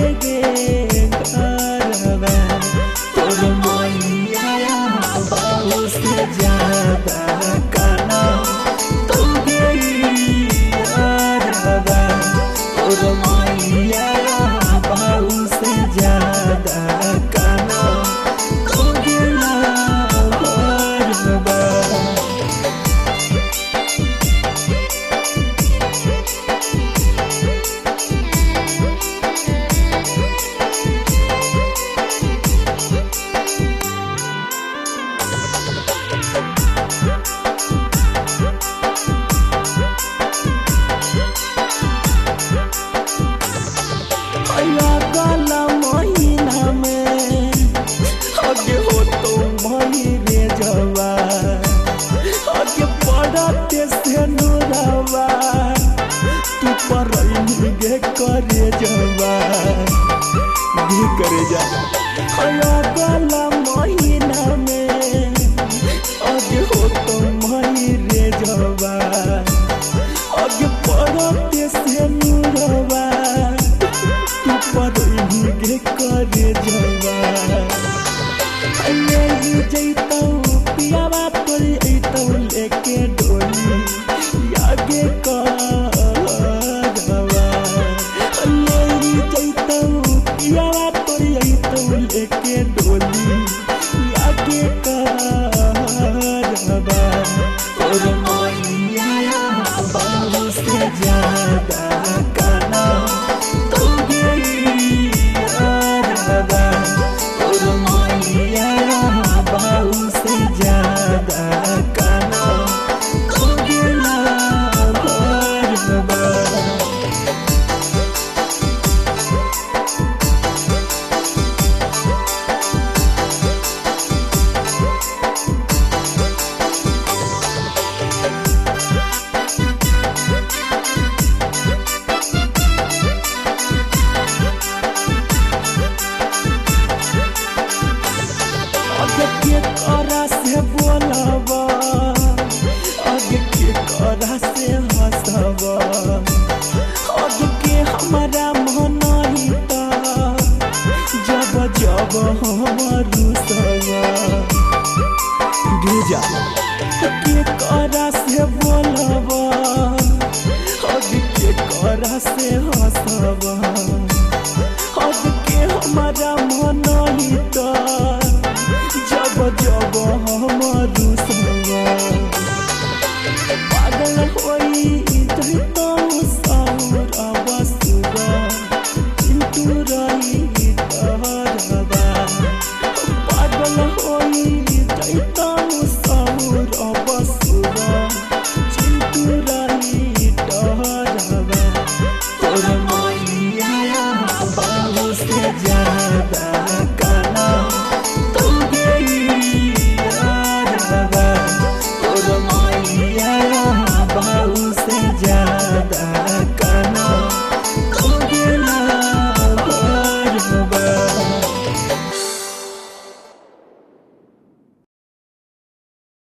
रे घरवा तोर मैया बाबू से ज्यादा काना तू गई घरवा तोर मैया बाबू से ज्यादा काना तू गेला घरवा। गला महीना में आगे हो तो मई रे जवा आगे पड़ते से नुरवा तू पर गे करे जवा भी करे जा। गला महीना में आगे हो तो मई रे जवा आगे पड़ते से नुरवा गे करे जवा जैतौ पियावा तोरी अतौ लेके डोली आगे करवा जैतौ पियावा तोरी अतौ लेके डोली आगे करवा तोर मैया बाबू से ज्यादा काना तू गई तोर मैया बाबू से ज्यादा काना तू गेला घरवा। आगे के करा से बोलबा आगे के करा से हंसबा आगे के हमारा मन हिता जब जब हम रुसबा भेजा के करा से बोलबा आगे के करा से हंसबा आगे के हमारा मन हिता जब जब हम रुसबा पागल होई जैतौ